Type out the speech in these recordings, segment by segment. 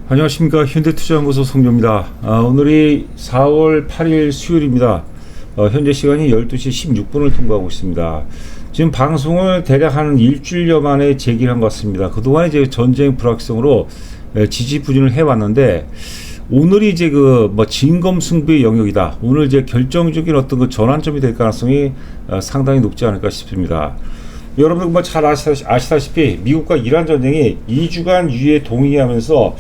안녕하십니까. 현대투자연구소 송조입니다. 오늘이 4월 8일 수요일입니다. 현재 시간이 12시 16분을 통과하고 있습니다. 지금 방송을 대략 한 일주일여 만에 재기한 것 같습니다. 그동안 이제 전쟁 불확성으로 지지부진을 해왔는데, 오늘이 이제 진검승부의 영역이다. 오늘 이제 결정적인 어떤 그 전환점이 될 가능성이 상당히 높지 않을까 싶습니다. 여러분들 잘 아시다시피 미국과 이란 전쟁이 2주간 유예 동의하면서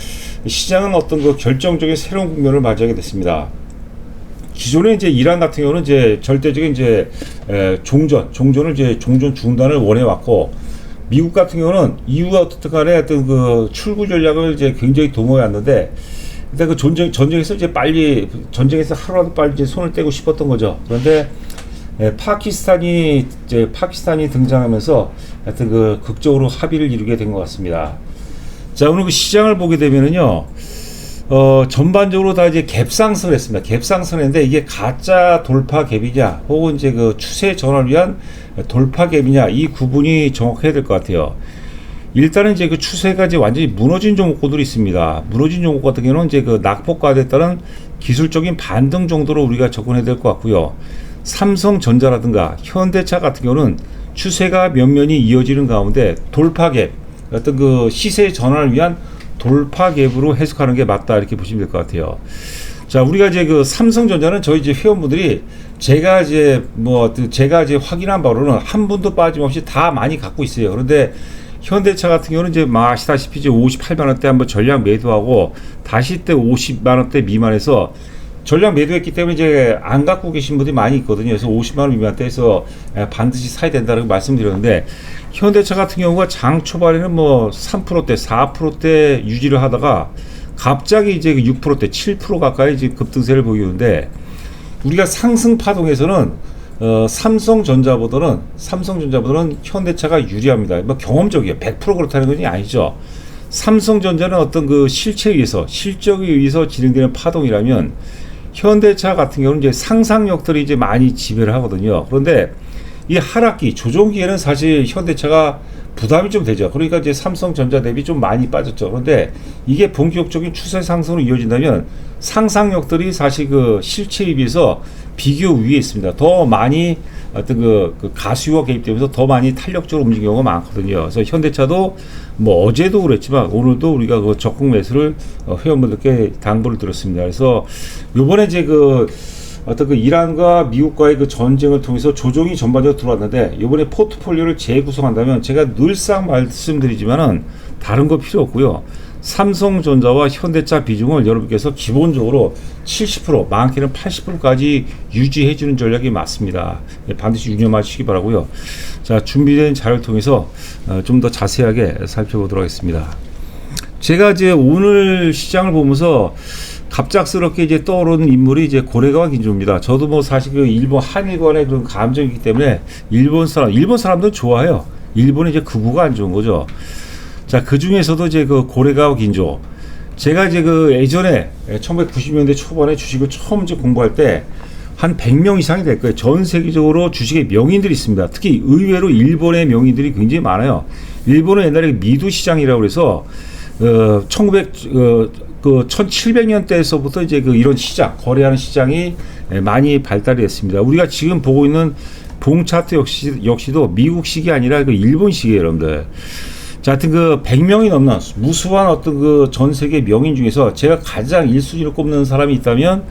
시장은 어떤 그 결정적인 새로운 국면을 맞이하게 됐습니다. 기존에 이제 이란 같은 경우는 이제 절대적인 이제 종전을 이제 종전 중단을 원해왔고, 미국 같은 경우는 이유가 어떻든 간에 어떤 그 출구 전략을 이제 굉장히 도모해왔는데, 일단 그 전쟁에서 이제 전쟁에서 하루라도 빨리 이제 손을 떼고 싶었던 거죠. 그런데 파키스탄이 등장하면서 하여튼 그 극적으로 합의를 이루게 된 것 같습니다. 자, 오늘 그 시장을 보게 되면은요, 전반적으로 다 이제 갭상승을 했습니다. 갭상승했는데 이게 가짜 돌파 갭이냐, 혹은 이제 그 추세 전환을 위한 돌파 갭이냐, 이 구분이 정확해야 될 것 같아요. 일단은 이제 그 추세가 이제 완전히 무너진 종목들이 있습니다. 무너진 종목 같은 경우는 이제 그 낙폭과에 따른 기술적인 반등 정도로 우리가 접근해야 될 것 같고요. 삼성전자라든가 현대차 같은 경우는 추세가 면면이 이어지는 가운데 돌파갭, 어떤 그 시세 전환을 위한 돌파갭으로 해석하는 게 맞다, 이렇게 보시면 될 것 같아요. 자, 우리가 이제 그 삼성전자는 저희 이제 회원분들이 제가 이제 확인한 바로는 한 분도 빠짐없이 다 많이 갖고 있어요. 그런데 현대차 같은 경우는 이제 아시다시피 이제 58만 원대 한번 전량 매도하고 다시 때 50만 원대 미만에서 전량 매도했기 때문에 이제 안 갖고 계신 분들이 많이 있거든요. 그래서 50만 원 미만대에서 반드시 사야 된다고 말씀드렸는데, 현대차 같은 경우가 장 초반에는 3%대, 4%대 유지를 하다가 갑자기 이제 6%대, 7% 가까이 이제 급등세를 보이는데, 우리가 상승 파동에서는 삼성전자보다는 현대차가 유리합니다. 경험적이에요. 100% 그렇다는 것이 아니죠. 삼성전자는 어떤 그 실적에 의해서 진행되는 파동이라면, 현대차 같은 경우는 이제 상상력들이 이제 많이 지배를 하거든요. 그런데 이 하락기, 조정기에는 사실 현대차가 부담이 좀 되죠. 그러니까 이제 삼성전자 대비 좀 많이 빠졌죠. 그런데 이게 본격적인 추세 상승으로 이어진다면 상상력들이 사실 그 실체에 비해서 비교 위에 있습니다. 더 많이 어떤 그 가수와 개입되면서 더 많이 탄력적으로 움직이는 경우가 많거든요. 그래서 현대차도 어제도 그랬지만 오늘도 우리가 그 적극 매수를 회원분들께 당부를 드렸습니다. 그래서 요번에 이제 어떤 그 이란과 미국과의 그 전쟁을 통해서 조정이 전반적으로 들어왔는데, 요번에 포트폴리오를 재구성한다면 제가 늘상 말씀드리지만은 다른 거 필요 없고요. 삼성전자와 현대차 비중을 여러분께서 기본적으로 70%, 많게는 80%까지 유지해주는 전략이 맞습니다. 반드시 유념하시기 바라고요. 자, 준비된 자료를 통해서 좀 더 자세하게 살펴보도록 하겠습니다. 제가 이제 오늘 시장을 보면서 갑작스럽게 이제 떠오르는 인물이 이제 고레가와 긴조입니다. 저도 사실 그 일본 한일간의 그런 감정이 있기 때문에 일본 사람들은 좋아해요. 일본의 이제 극우가 안 좋은 거죠. 자, 그 중에서도 이제 그 고레가와 긴조. 제가 이제 예전에 1990년대 초반에 주식을 처음 이제 공부할 때 한 100명 이상이 될 거예요. 전 세계적으로 주식의 명인들이 있습니다. 특히 의외로 일본의 명인들이 굉장히 많아요. 일본은 옛날에 미두 시장이라고 해서 1700년대에서부터 이제 이런 시장, 거래하는 시장이 많이 발달이 됐습니다. 우리가 지금 보고 있는 봉 차트 역시도 미국식이 아니라 일본식이에요, 여러분들. 자, 하여튼 100명이 넘는 무수한 어떤 전 세계 명인 중에서 제가 가장 1순위로 꼽는 사람이 있다면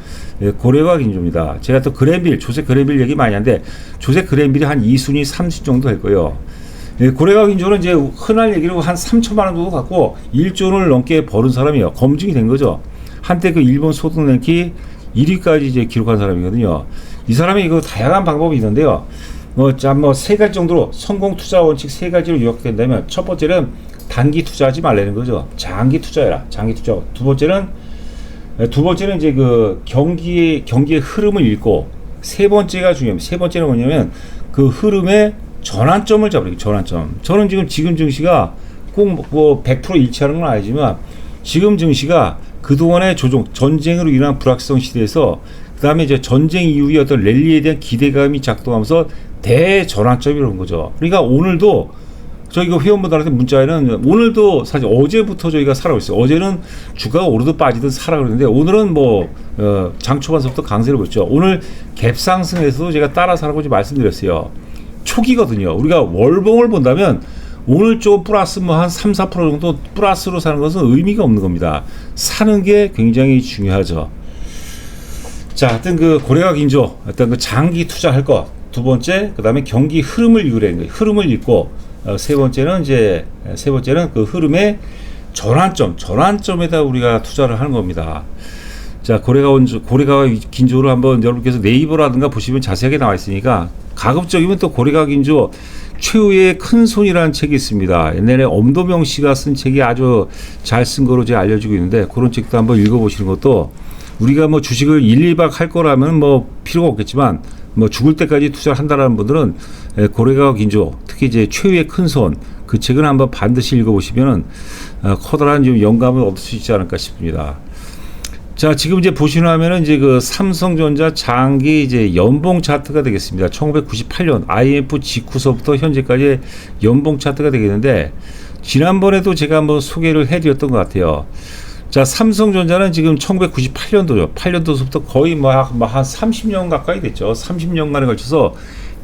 고레가 긴조입니다. 제가 또 조세 그랜빌 얘기 많이 하는데, 조세 그랜빌이 한 2순위, 3순위 정도 될 거예요. 고레가 긴조는 이제 흔한 얘기로 한 3천만 원 정도 갖고 1조 원을 넘게 버는 사람이에요. 검증이 된 거죠. 한때 일본 소득 랭킹 1위까지 이제 기록한 사람이거든요. 이 사람이 다양한 방법이 있는데요. 세 가지 정도로 성공 투자 원칙 3가지로 요약된다면, 첫 번째는 단기 투자하지 말라는 거죠. 장기 투자해라. 장기 투자. 두 번째는 이제 경기의 흐름을 읽고, 세 번째가 중요합니다. 세 번째는 뭐냐면 그 흐름의 전환점을 잡으기. 전환점. 저는 지금 증시가 꼭 100% 일치하는 건 아니지만, 지금 증시가 그동안의 전쟁으로 인한 불확성 시대에서, 그 다음에 이제 전쟁 이후의 어떤 랠리에 대한 기대감이 작동하면서 대전환점이 오는 거죠. 그러니까 오늘도 저희가 회원분들한테 문자에는 오늘도 사실 어제부터 저희가 사라고 있어요. 어제는 주가가 오르든 빠지든 사라 그랬는데 오늘은 뭐 장 초반서부터 강세를 보였죠. 오늘 갭 상승에서도 제가 따라 사라고 말씀드렸어요. 초기거든요. 우리가 월봉을 본다면 오늘 좀 플러스 뭐 한 3, 4% 정도 플러스로 사는 것은 의미가 없는 겁니다. 사는 게 굉장히 중요하죠. 자, 하여튼 그 고래가 긴조, 어떤 그 장기 투자할 것. 두 번째, 그 다음에 경기 흐름을 읽으라는 거예요. 흐름을 읽고, 세 번째는 그 흐름의 전환점에다 우리가 투자를 하는 겁니다. 자, 고래가 긴조를 한번 여러분께서 네이버라든가 보시면 자세하게 나와 있으니까 가급적이면 또 고래가 긴조 최후의 큰 손이라는 책이 있습니다. 옛날에 엄도명 씨가 쓴 책이 아주 잘 쓴 거로 제가 알려지고 있는데 그런 책도 한번 읽어보시는 것도 우리가 뭐 주식을 1, 2박 할 거라면 뭐 필요가 없겠지만 뭐 죽을 때까지 투자를 한다라는 분들은 고래가 긴조 특히 이제 최후의 큰 손 그 책은 한번 반드시 읽어보시면은 커다란 좀 영감을 얻을 수 있지 않을까 싶습니다. 자, 지금 이제 보시면은 이제 그 삼성전자 장기 이제 연봉 차트가 되겠습니다. 1998년 IMF 직후서부터 현재까지 연봉 차트가 되겠는데 지난번에도 제가 한번 소개를 해드렸던 것 같아요. 자, 삼성전자는 지금 1998년도죠. 8년도서부터 거의 뭐 한 30년 가까이 됐죠. 30년간에 걸쳐서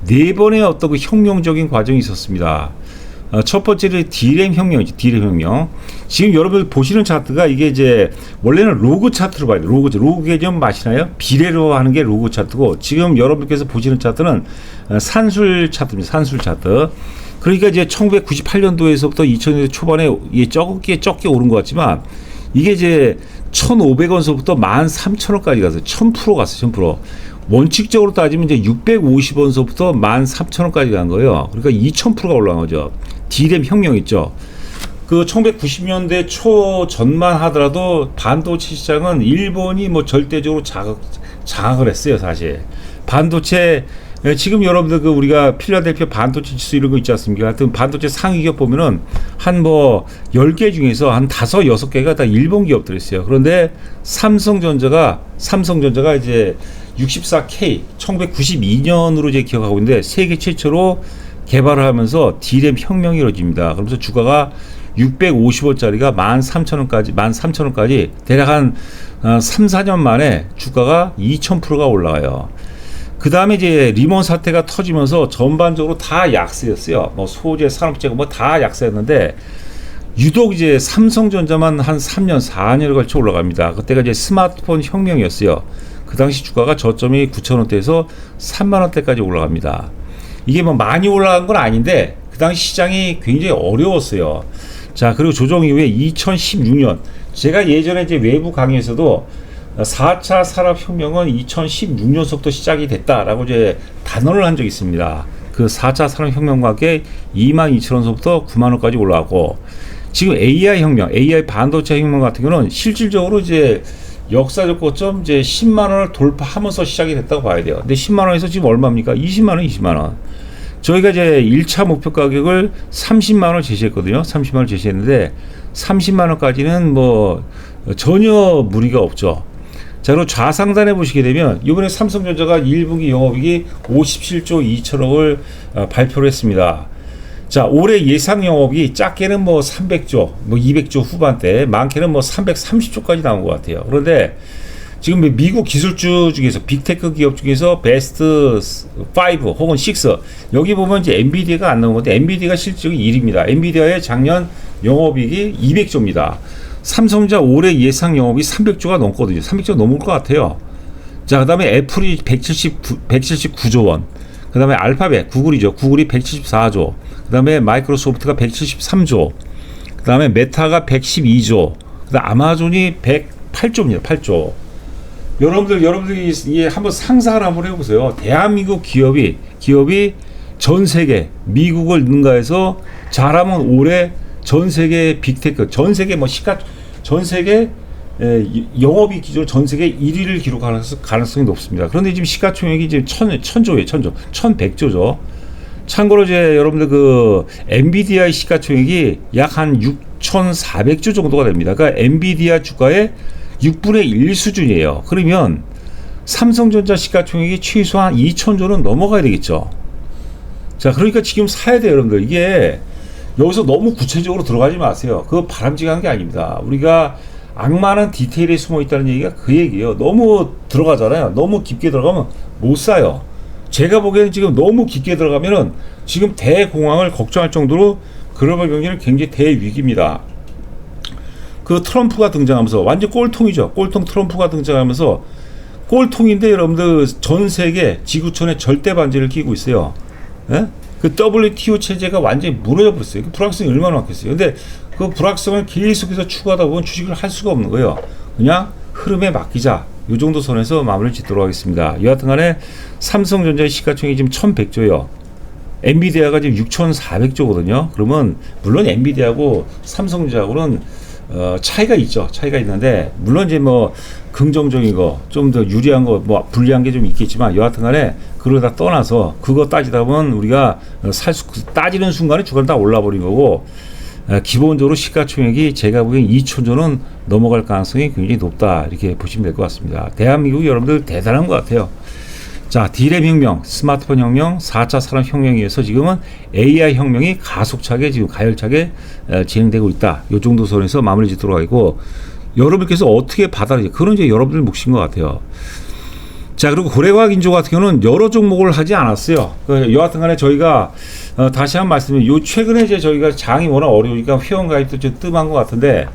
4번의 어떤 그 혁명적인 과정이 있었습니다. 첫 번째는 D램 혁명이죠. D램 혁명. 지금 여러분 보시는 차트가 이게 이제 원래는 로그 차트로 봐야 돼요. 로그 개념 아시나요? 비례로 하는 게 로그 차트고 지금 여러분께서 보시는 차트는 산술 차트입니다. 산술 차트. 그러니까 이제 1998년도에서부터 2000년대 초반에 이게 적게 오른 것 같지만 이게 이제 1,500원서부터 13,000원까지 갔어요. 1000% 갔어요. 1000%. 원칙적으로 따지면 이제 650원서부터 13,000원까지 간 거예요. 그러니까 2,000%가 올라간 거죠. D램 혁명 있죠. 그 1990년대 초 전만 하더라도 반도체 시장은 일본이 뭐 절대적으로 장악을 했어요, 사실. 반도체 지금 여러분들 그 우리가 필라델피아 반도체 지수 이런 거 있지 않습니까? 하여튼 반도체 상위 기업 보면은 한 뭐 10개 중에서 한 5, 6개가 다 일본 기업들이 있어요. 그런데 삼성전자가 이제 64K 1992년으로 이제 기억하고 있는데 세계 최초로 개발을 하면서 D램 혁명이 이루어집니다. 그러면서 주가가 650원짜리가 13,000원까지 대략 한 3, 4년 만에 주가가 2,000%가 올라가요. 그 다음에 이제 리먼 사태가 터지면서 전반적으로 다 약세였어요. 뭐 소재, 산업재가 뭐 다 약세였는데 유독 이제 삼성전자만 한 3년, 4년에 걸쳐 올라갑니다. 그때가 이제 스마트폰 혁명이었어요. 그 당시 주가가 저점이 9,000원대에서 3만원대까지 올라갑니다. 이게 뭐 많이 올라간 건 아닌데 그 당시 시장이 굉장히 어려웠어요. 자, 그리고 조정 이후에 2016년 제가 예전에 이제 외부 강의에서도 4차 산업혁명은 2016년서부터 시작이 됐다라고 이제 단언을 한 적이 있습니다. 그 4차 산업혁명과 함께 22,000원서부터 9만원까지 올라가고 지금 AI 혁명, AI 반도체 혁명 같은 경우는 실질적으로 이제 역사적 고점 이제 10만원을 돌파하면서 시작이 됐다고 봐야 돼요. 근데 10만원에서 지금 얼마입니까? 20만원. 저희가 이제 1차 목표 가격을 30만원 제시했거든요. 30만원 제시했는데 30만원까지는 뭐 전혀 무리가 없죠. 자, 그리고 좌상단에 보시게 되면 이번에 삼성전자가 1분기 영업이익이 57조 2천억을 발표를 했습니다. 자, 올해 예상 영업이 작게는 뭐 300조, 뭐 200조 후반대, 많게는 뭐 330조까지 나온 것 같아요. 그런데 지금 미국 기술주 중에서 빅테크 기업 중에서 베스트 5 혹은 6 여기 보면 이제 엔비디아가 안 나온 건데 엔비디아가 실적이 1위입니다. 엔비디아의 작년 영업이익이 200조입니다. 삼성전자 올해 예상 영업이 300조가 넘거든요. 300조 넘을 것 같아요. 자, 그 다음에 애플이 179조 원. 그 다음에 알파벳, 구글이죠. 구글이 174조. 그 다음에 마이크로소프트가 173조. 그 다음에 메타가 112조. 그 다음에 아마존이 108조입니다. 8조. 여러분들이 이 한번 상상을 한번 해보세요. 대한민국 기업이 전 세계, 미국을 능가해서 잘하면 올해 전 세계 빅테크, 전 세계 전 세계 영업이익 기준으로 전 세계 1위를 기록할 가능성이 높습니다. 그런데 지금 시가총액이 지금 1,100조죠. 참고로 이제 여러분들 그 엔비디아의 시가총액이 약 한 6,400조 정도가 됩니다. 그러니까 엔비디아 주가의 6분의 1 수준이에요. 그러면 삼성전자 시가총액이 최소한 2,000조는 넘어가야 되겠죠. 자, 그러니까 지금 사야 돼요, 여러분들. 이게 여기서 너무 구체적으로 들어가지 마세요. 그거 바람직한 게 아닙니다. 우리가 악마는 디테일에 숨어 있다는 얘기가 그 얘기예요. 너무 들어가잖아요. 너무 깊게 들어가면 못 사요. 제가 보기에는 지금 너무 깊게 들어가면은 지금 대공황을 걱정할 정도로 글로벌 경제는 굉장히 대위기입니다. 그 트럼프가 등장하면서 완전 꼴통이죠. 꼴통 트럼프가 등장하면서 꼴통인데 여러분들 전 세계 지구촌에 절대 반지를 끼고 있어요. 예? 그 WTO 체제가 완전히 무너져 버렸어요. 그 불확성이 얼마나 많겠어요. 근데 그 불확성을 계속해서 추구하다 보면 주식을 할 수가 없는 거예요. 그냥 흐름에 맡기자. 이 정도 선에서 마무리를 짓도록 하겠습니다. 여하튼간에 삼성전자의 시가총액이 지금 1,100조요. 엔비디아가 지금 6,400조거든요. 그러면 물론 엔비디아하고 삼성전자하고는 차이가 있죠. 차이가 있는데 물론 이제 뭐 긍정적인 거, 좀 더 유리한 거, 뭐 불리한 게 좀 있겠지만 여하튼간에 그걸 다 떠나서 그거 따지다 보면 우리가 따지는 순간에 주가는 다 올라버린 거고 기본적으로 시가총액이 제가 보기엔 2,000조는 넘어갈 가능성이 굉장히 높다 이렇게 보시면 될 것 같습니다. 대한민국 여러분들 대단한 것 같아요. 자, 디램 혁명, 스마트폰 혁명, 4차 산업혁명에 의해서 지금은 AI 혁명이 가속차게 지금 가열차게 진행되고 있다. 이 정도 선에서 마무리 짓도록 하고 여러분께서 어떻게 받아들이죠? 그건 이제 여러분들 몫인 것 같아요. 자, 그리고 고래과학인조 같은 경우는 여러 종목을 하지 않았어요. 여하튼간에 저희가 다시 한 말씀드리면 요 최근에 이제 저희가 장이 워낙 어려우니까 회원가입도 좀 뜸한 것 같은데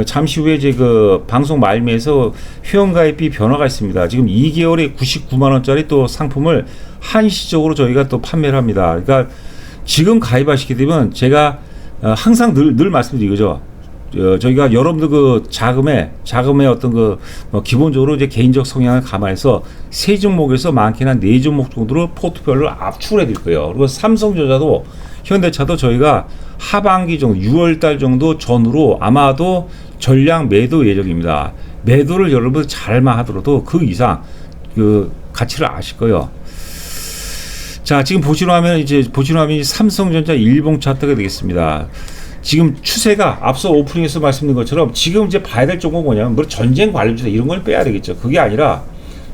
잠시 후에 이제 그 방송 말미에서 회원가입비 변화가 있습니다. 지금 2개월에 99만 원짜리 또 상품을 한시적으로 저희가 또 판매를 합니다. 그러니까 지금 가입하시게 되면 제가 항상 늘 말씀드리죠. 저희가 여러분들 그 자금의 어떤 그 기본적으로 이제 개인적 성향을 감안해서 세 종목에서 많게는 한 네 종목 정도로 포트폴리오를 압축을 해드릴 거예요. 그리고 삼성전자도 현대차도 저희가 하반기 정도 6월달 정도 전후로 아마도 전량 매도 예정입니다. 매도를 여러분 잘만 하더라도 그 이상 그 가치를 아실 거예요. 자, 지금 보시는 화면이 삼성전자 일봉 차트가 되겠습니다. 지금 추세가 앞서 오프닝에서 말씀드린 것처럼 지금 이제 봐야 될 종목은 뭐냐면 뭐 전쟁 관련주다 이런 걸 빼야 되겠죠. 그게 아니라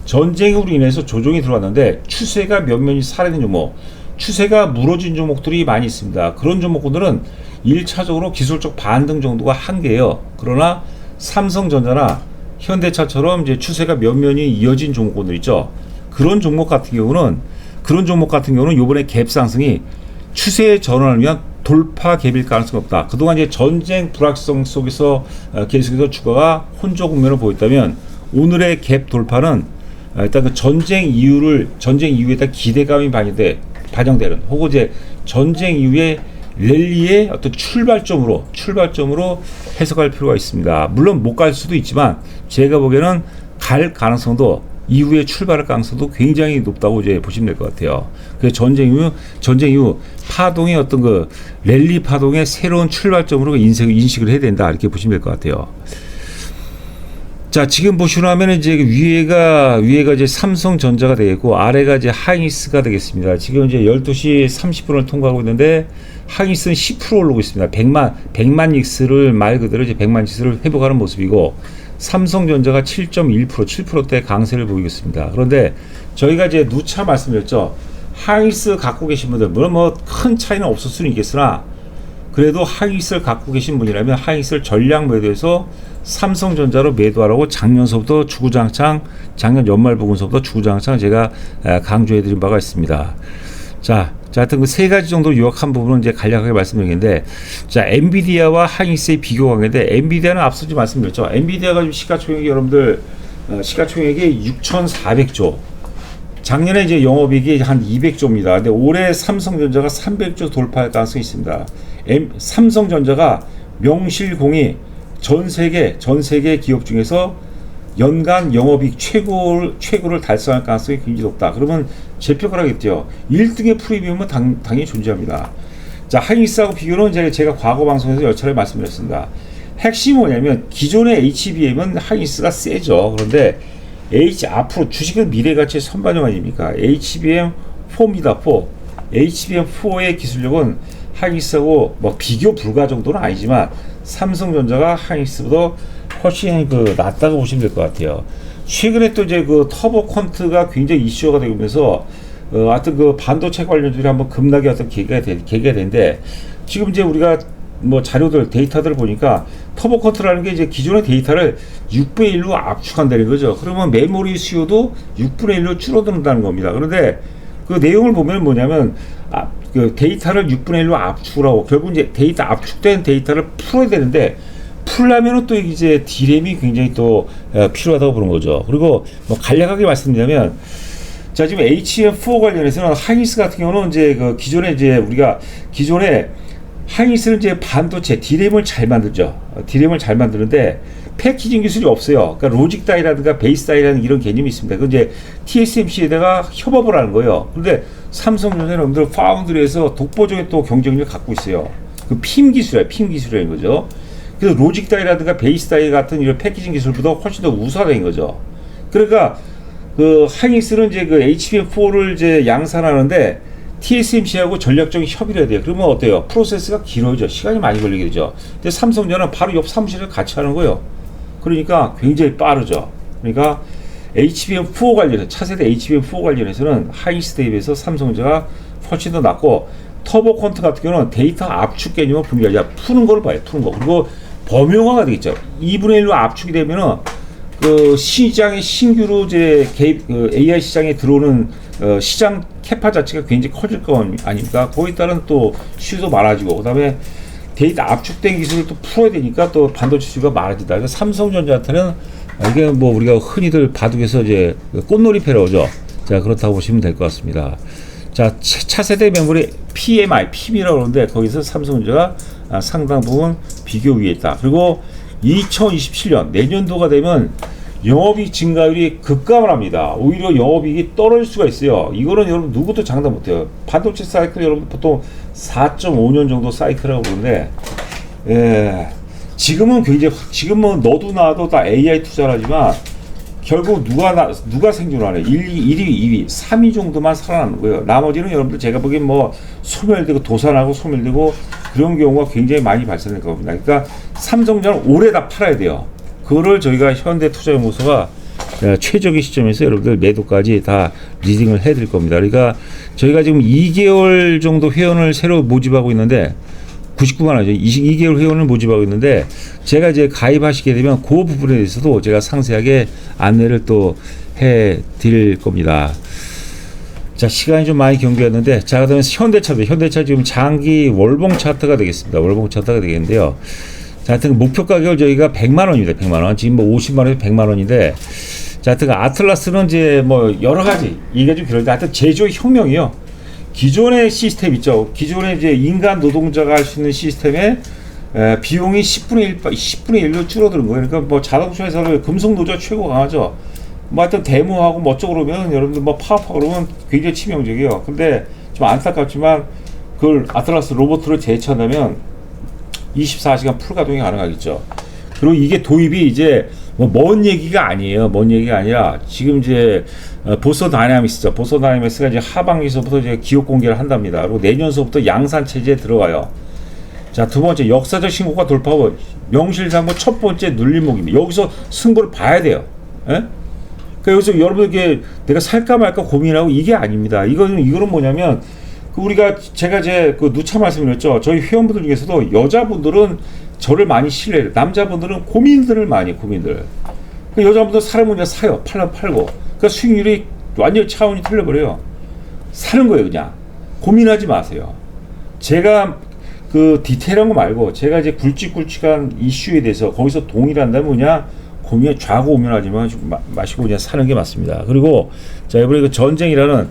전쟁으로 인해서 조정이 들어왔는데 추세가 몇몇이 살아있는 종목, 추세가 무너진 종목들이 많이 있습니다. 그런 종목들은 1차적으로 기술적 반등 정도가 한계예요. 그러나 삼성전자나 현대차처럼 이제 추세가 몇몇이 이어진 종목들 있죠. 그런 종목 같은 경우는 이번에 갭 상승이 추세의 전환을 위한 돌파 갭일 가능성이 없다. 그동안 이제 전쟁 불확성 속에서 계속해서 주가가 혼조 국면을 보였다면 오늘의 갭 돌파는 일단 그 전쟁 이후에 다 기대감이 반영되는 혹은 이제 전쟁 이후에 랠리의 어떤 출발점으로 해석할 필요가 있습니다. 물론 못 갈 수도 있지만 제가 보기에는 갈 가능성도 이후에 출발할 가능성도 굉장히 높다고 이제 보시면 될 것 같아요. 그 전쟁 이후 파동의 어떤 그 랠리 파동의 새로운 출발점으로 인식을 해야 된다 이렇게 보시면 될 것 같아요. 자, 지금 보시면 하면 이제 위에가 이제 삼성전자가 되겠고 아래가 이제 하이닉스가 되겠습니다. 지금 이제 12시 30분을 통과하고 있는데 하이닉스는 10% 오르고 있습니다. 100만 닉스를 말 그대로 이제 100만 닉스를 회복하는 모습이고 삼성전자가 7.1%대 강세를 보이고 있습니다. 그런데 저희가 이제 누차 말씀드렸죠. 하이닉스 갖고 계신 분들 물론 뭐 큰 차이는 없을 수는 있겠으나 그래도 하이닉스를 갖고 계신 분이라면 하이닉스를 전량 매도해서 삼성전자로 매도하라고 작년 연말 부분서부터 주구장창 제가 강조해드린 바가 있습니다. 자, 하여튼 그 세 가지 정도 요약한 부분은 이제 간략하게 말씀드리겠는데, 자, 엔비디아와 하이닉스의 비교 관계인데, 엔비디아는 앞서지 말씀드렸죠. 엔비디아가 지금 시가총액이 여러분들, 시가총액이 6,400조. 작년에 이제 영업이익이 한 200조입니다. 근데 올해 삼성전자가 300조 돌파할 가능성이 있습니다. 삼성전자가 명실공히 전 세계 기업 중에서 연간 영업이익 최고를 달성할 가능성이 굉장히 높다. 그러면 제표가 하겠죠. 1등의 프리미엄은 당연히 존재합니다. 자, 하이닉스하고 비교는 제가 과거 방송에서 여러 차례 말씀드렸습니다. 핵심이 뭐냐면 기존의 HBM은 하이닉스가 세죠. 그런데 앞으로 주식은 미래 가치의 선반영 아닙니까? HBM4입니다. 4. HBM4의 기술력은 하이닉스하고 뭐 비교 불가 정도는 아니지만 삼성전자가 하이닉스보다 훨씬 낮다고 보시면 될 것 같아요. 최근에 또 이제 그 터보 퀀트가 굉장히 이슈가 되면서 하여튼 그 반도체 관련주들이 한번 급락이 어떤 계기가 되는데, 지금 이제 우리가 뭐 자료들, 데이터들을 보니까 터보 컨트라는 게 이제 기존의 데이터를 6분의 1로 압축한다는 거죠. 그러면 메모리 수요도 6분의 1로 줄어든다는 겁니다. 그런데 그 내용을 보면 뭐냐면, 그 데이터를 6분의 1로 압축을 하고, 결국 이제 압축된 데이터를 풀어야 되는데, 풀려면은 또 이제 D램이 굉장히 또 필요하다고 보는 거죠. 그리고 뭐 간략하게 말씀드리면, 자, 지금 HBM4 관련해서는 하이닉스 같은 경우는 이제 그 기존에 이제 우리가 기존에 하이닉스는 이제 반도체 D램을 잘 만들죠. D램을 잘 만드는데 패키징 기술이 없어요. 그러니까 로직 다이라든가 베이스 다이라는 이런 개념이 있습니다. 그 이제 TSMC에다가 협업을 하는 거예요. 그런데 삼성전자는 여러분들 파운드리에서 독보적인 또 경쟁력을 갖고 있어요. 그 핌 기술이라는 거죠. 그래서 로직 다이라든가 베이스 다이 같은 이런 패키징 기술보다 훨씬 더 우수하다는 거죠. 그러니까 그 하이닉스는 이제 그 HBM4를 이제 양산하는데 TSMC하고 전략적인 협의를 해야 돼요. 그러면 어때요? 프로세스가 길어져. 시간이 많이 걸리게 되죠. 근데 삼성전자는 바로 옆 사무실을 같이 하는 거예요. 그러니까 굉장히 빠르죠. 그러니까 HBM4 관련해서, 차세대 HBM4 관련해서는 하이닉스 대비해서 삼성전자가 훨씬 더 낫고, 터보 퀀트 같은 경우는 데이터 압축 개념을 분명히 푸는 걸 봐요. 푸는 거. 그리고 범용화가 되겠죠. 2분의 1로 압축이 되면은 그 시장의 신규로 이제 개입, 그 AI 시장에 들어오는 시장 캐파 자체가 굉장히 커질 거 아닙니까? 거기에 따른 또 수요도 많아지고, 그 다음에 데이터 압축된 기술을 또 풀어야 되니까 또 반도체 수요가 많아진다. 그래서 삼성전자한테는 이게 뭐 우리가 흔히들 바둑에서 이제 꽃놀이패로 오죠. 자, 그렇다고 보시면 될 것 같습니다. 자, 차세대 메모리 PMI라고 그러는데 거기서 삼성전자가 상당 부분 비교 위에 있다. 그리고 2027년 내년도가 되면 영업이익 증가율이 급감을 합니다. 오히려 영업이익이 떨어질 수가 있어요. 이거는 여러분 누구도 장담 못해요. 반도체 사이클 여러분 보통 4.5년 정도 사이클이라고 그러는데, 지금은 굉장히, 지금은 너도 나도 다 AI 투자를 하지만 결국 누가 생존하네. 1위, 2위, 3위 정도만 살아남는 거예요. 나머지는 여러분들 제가 보기엔 뭐 소멸되고 도산하고 소멸되고 그런 경우가 굉장히 많이 발생될 겁니다. 그러니까 삼성전자는 올해 다 팔아야 돼요. 그거를 저희가 현대투자연구소가 최적의 시점에서 여러분들 매도까지 다 리딩을 해드릴 겁니다. 그러니까 저희가 지금 2개월 정도 회원을 새로 모집하고 있는데, 99만 원이죠. 2개월 회원을 모집하고 있는데, 제가 이제 가입하시게 되면 그 부분에 대해서도 제가 상세하게 안내를 또 해드릴 겁니다. 자, 시간이 좀 많이 경계했는데, 자, 그다음에 현대차 지금 장기 월봉 차트가 되겠습니다. 월봉 차트가 되겠는데요. 자, 하여튼 목표 가격을 저희가 100만 원입니다. 100만 원. 지금 뭐 50만 원에서 100만 원인데, 자, 하여튼 아틀라스는 이제 뭐 여러 가지 이게 좀 그런데, 하여튼 제조의 혁명이요. 기존의 시스템 있죠. 기존에 이제 인간 노동자가 할 수 있는 시스템에 비용이 10분의 1로 줄어드는 거예요. 그러니까 뭐 자동차에서는 금속 노조가 최고 강하죠. 뭐 하여튼 데모하고 뭐 어쩌고 그러면 여러분들 뭐 파업하고 그러면 굉장히 치명적이에요. 근데 좀 안타깝지만 그걸 아틀라스 로봇으로 대체한다면 24시간 풀 가동이 가능하겠죠. 그리고 이게 도입이 이제 뭐 먼 얘기가 아니에요. 먼 얘기가 아니라 지금 이제 보서 다이나믹스죠. 보서 다이나믹스가 이제 하반기서부터 이제 기업 공개를 한답니다. 그리고 내년서부터 양산 체제에 들어가요. 자, 두 번째 역사적 신고가 돌파하고 명실상부 첫 번째 눌림목입니다. 여기서 승부를 봐야 돼요. 예? 그러니까 여기서 여러분에게 내가 살까 말까 고민하고 이게 아닙니다. 이거는 뭐냐면 우리가 제가 그 누차 말씀드렸죠. 저희 회원분들 중에서도 여자분들은 저를 많이 신뢰해요. 남자분들은 고민들. 그 여자분들 사는 분이 사요. 팔고. 그러니까 수익률이 완전히 차원이 틀려버려요. 사는 거예요, 그냥. 고민하지 마세요. 제가 그 디테일한 거 말고 제가 이제 굵직굵직한 이슈에 대해서 거기서 동일한다면 그냥 고민, 좌고우면하지 마시고 그냥 사는 게 맞습니다. 그리고 자, 이번에 그 전쟁이라는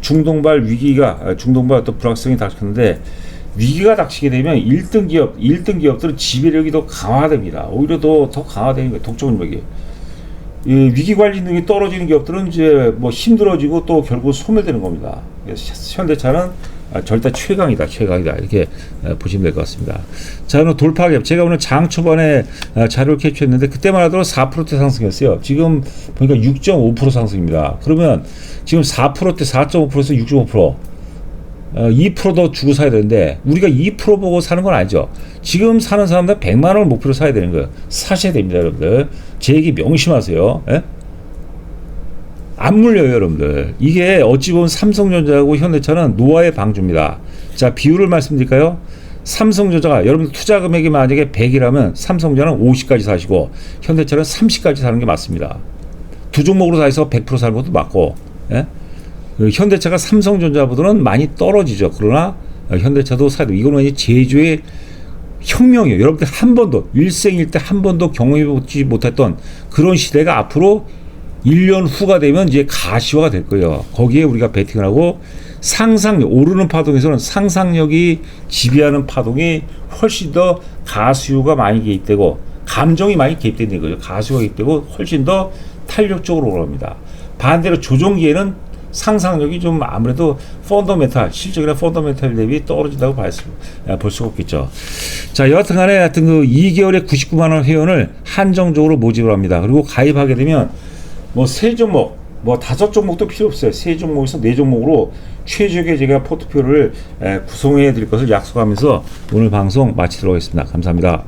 중동발 위기가, 중동발 또 불확성이 닥쳤는데, 위기가 닥치게 되면 1등 기업들은 지배력이 더 강화됩니다. 오히려 더 강화되는 거예요. 독점력이. 이 위기 관리 능력이 떨어지는 기업들은 이제 뭐 힘들어지고 또 결국 소멸되는 겁니다. 현대차는 절대 최강이다. 이렇게 보시면 될 것 같습니다. 자, 오늘 돌파갭. 제가 오늘 장 초반에 자료를 캡처했는데 그때만 하더라도 4%대 상승했어요. 지금 보니까 6.5% 상승입니다. 그러면 지금 4%대 4.5%에서 6.5%. 2%더 주고 사야 되는데 우리가 2% 보고 사는 건 아니죠. 지금 사는 사람들 100만 원을 목표로 사야 되는 거예요. 사셔야 됩니다, 여러분들. 제 얘기 명심하세요. 예? 안 물려요, 여러분들. 이게 어찌 보면 삼성전자하고 현대차는 노화의 방주입니다. 자, 비율을 말씀드릴까요? 삼성전자가 여러분들 투자 금액이 만약에 100이라면 삼성전자는 50까지 사시고 현대차는 30까지 사는 게 맞습니다. 두 종목으로 다 해서 100% 사는 것도 맞고, 예? 현대차가 삼성전자보다는 많이 떨어지죠. 그러나 현대차도 사야 돼. 이거는 이제 제조의 혁명이에요. 여러분들 한 번도 일생일 때 한 번도 경험해보지 못했던 그런 시대가 앞으로 1년 후가 되면 이제 가시화가 될 거예요. 거기에 우리가 베팅을 하고 상상력, 오르는 파동에서는 상상력이 지배하는 파동이 훨씬 더 가수요가 많이 개입되고 감정이 많이 개입되는 거죠. 가수요가 개입되고 훨씬 더 탄력적으로 올라옵니다. 반대로 조종기에는 상상력이 좀 아무래도 펀더멘탈, 실적이나 펀더멘탈 대비 떨어진다고 볼 수가 없겠죠. 자, 여하튼 간에 하여튼 그 2개월에 99만원 회원을 한정적으로 모집을 합니다. 그리고 가입하게 되면 뭐 3종목, 뭐 5종목도 필요 없어요. 3종목에서 4종목으로 최적의 제가 포트폴리오를 구성해 드릴 것을 약속하면서 오늘 방송 마치도록 하겠습니다. 감사합니다.